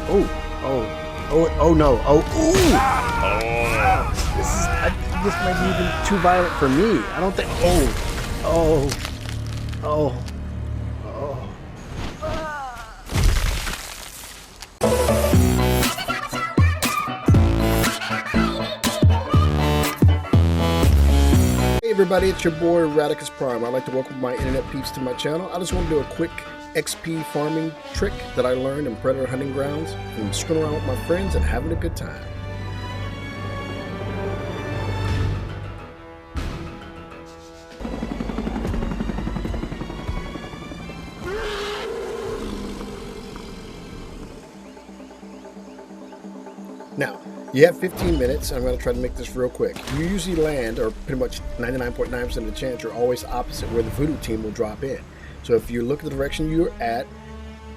Oh no. Oh, ooh. This might be even too violent for me. I don't think. Oh. Hey everybody, it's your boy Radikusprime. I'd like to welcome my internet peeps to my channel. I just want to do a quick XP farming trick that I learned in predator hunting grounds and screwing around with my friends and having a good time. Now, you have 15 minutes. I'm going to try to make this real quick. You usually land, or pretty much 99.9% of the chance, you're always opposite where the voodoo team will drop in. So if you look at the direction you're at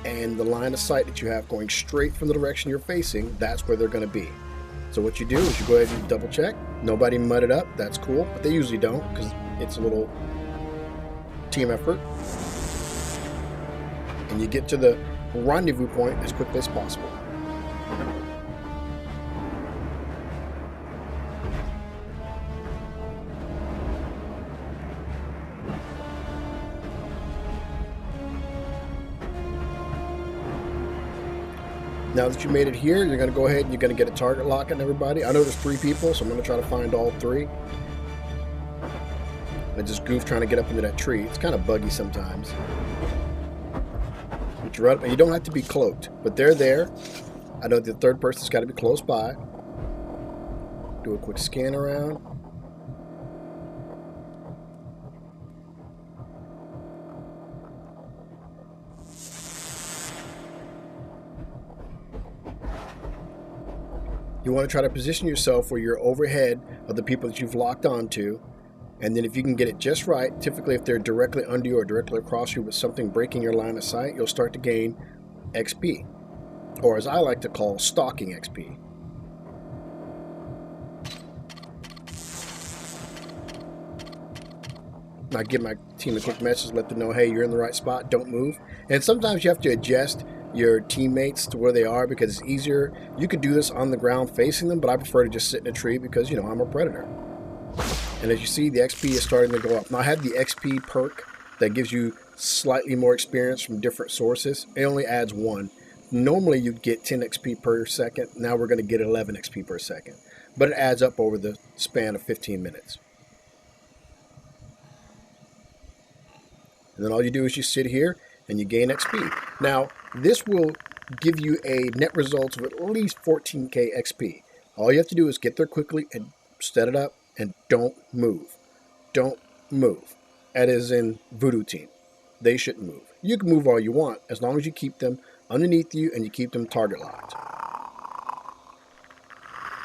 and the line of sight that you have going straight from the direction you're facing, that's where they're going to be. So what you do is you go ahead and double check. Nobody mudded up. That's cool. But they usually don't because it's a little team effort. And you get to the rendezvous point as quickly as possible. Now that you made it here, you're going to go ahead and you're going to get a target lock on everybody. I know there's 3 people, so I'm going to try to find all 3. I just goof trying to get up into that tree. It's kind of buggy sometimes. But you're right, you don't have to be cloaked, but they're there. I know the third person's got to be close by. Do a quick scan around. You want to try to position yourself where you're overhead of the people that you've locked onto, and then if you can get it just right, typically if they're directly under you or directly across you with something breaking your line of sight, you'll start to gain XP, or as I like to call, stalking XP. I give my team a quick message, let them know, hey, you're in the right spot, don't move. And sometimes you have to adjust your teammates to where they are because it's easier. You could do this on the ground facing them, but I prefer to just sit in a tree because, you know, I'm a predator. And as you see, the XP is starting to go up. Now I have the XP perk that gives you slightly more experience from different sources. It only adds 1. Normally you'd get 10 XP per second. Now we're going to get 11 XP per second. But it adds up over the span of 15 minutes. And then all you do is you sit here and you gain XP. Now, this will give you a net result of at least 14k XP. All you have to do is get there quickly and set it up and don't move. Don't move. That is in Voodoo Team. They shouldn't move. You can move all you want as long as you keep them underneath you and you keep them target locked.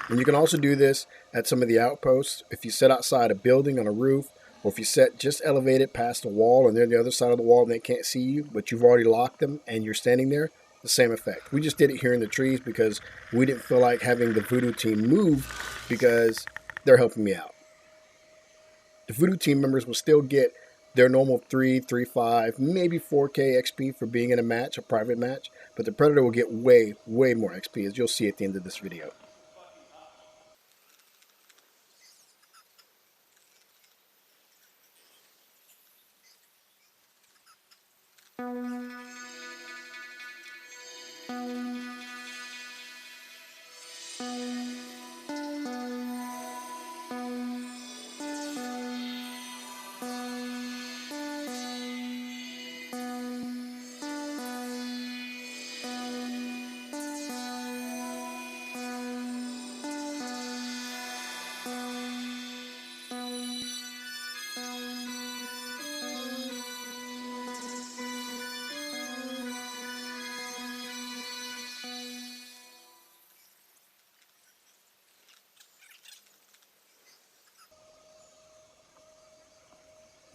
And you can also do this at some of the outposts. If you sit outside a building on a roof, or if you set just elevated past a wall and they're on the other side of the wall and they can't see you, but you've already locked them and you're standing there, the same effect. We just did it here in the trees because we didn't feel like having the Voodoo Team move because they're helping me out. The Voodoo Team members will still get their normal 3, 5, maybe 4k XP for being in a match, a private match, but the Predator will get way, way more XP, as you'll see at the end of this video.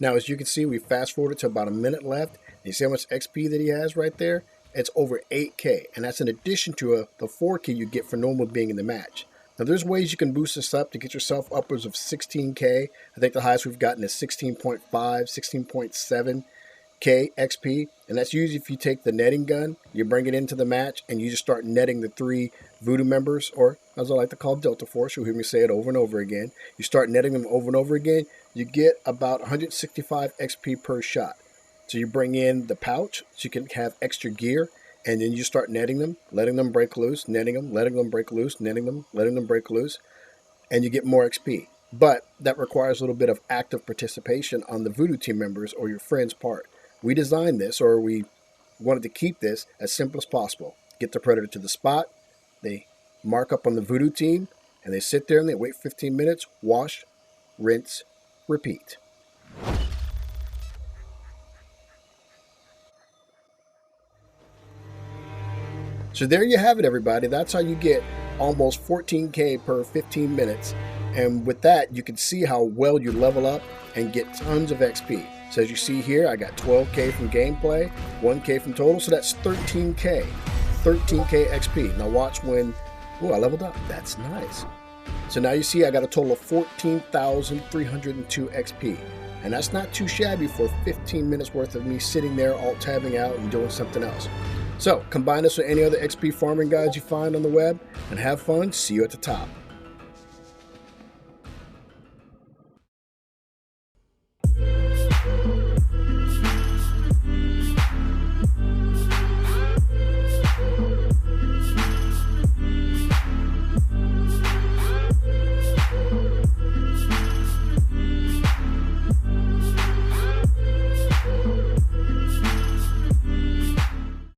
Now, as you can see, we fast forwarded to about a minute left. You see how much XP that he has right there? It's over 8k, and that's in addition to the 4k you get for normal being in the match. Now, there's ways you can boost this up to get yourself upwards of 16k. I think the highest we've gotten is 16.5, 16.7. K XP, and that's usually if you take the netting gun, you bring it into the match, and you just start netting the 3 voodoo members, or as I like to call Delta Force. You'll hear me say it over and over again. You start netting them over and over again, you get about 165 XP per shot. So you bring in the pouch, so you can have extra gear, and then you start netting them, letting them break loose, netting them, letting them break loose, netting them, letting them break loose, and you get more XP. But that requires a little bit of active participation on the voodoo team members or your friend's part. We designed this, or we wanted to keep this as simple as possible. Get the predator to the spot, they mark up on the voodoo team, and they sit there and they wait 15 minutes, wash, rinse, repeat. So there you have it, everybody. That's how you get almost 14K per 15 minutes. And with that, you can see how well you level up and get tons of XP. So as you see here, I got 12K from gameplay, 1K from total, so that's 13K. 13K XP. Now watch when, I leveled up. That's nice. So now you see I got a total of 14,302 XP. And that's not too shabby for 15 minutes worth of me sitting there alt-tabbing out and doing something else. So combine this with any other XP farming guides you find on the web and have fun. See you at the top.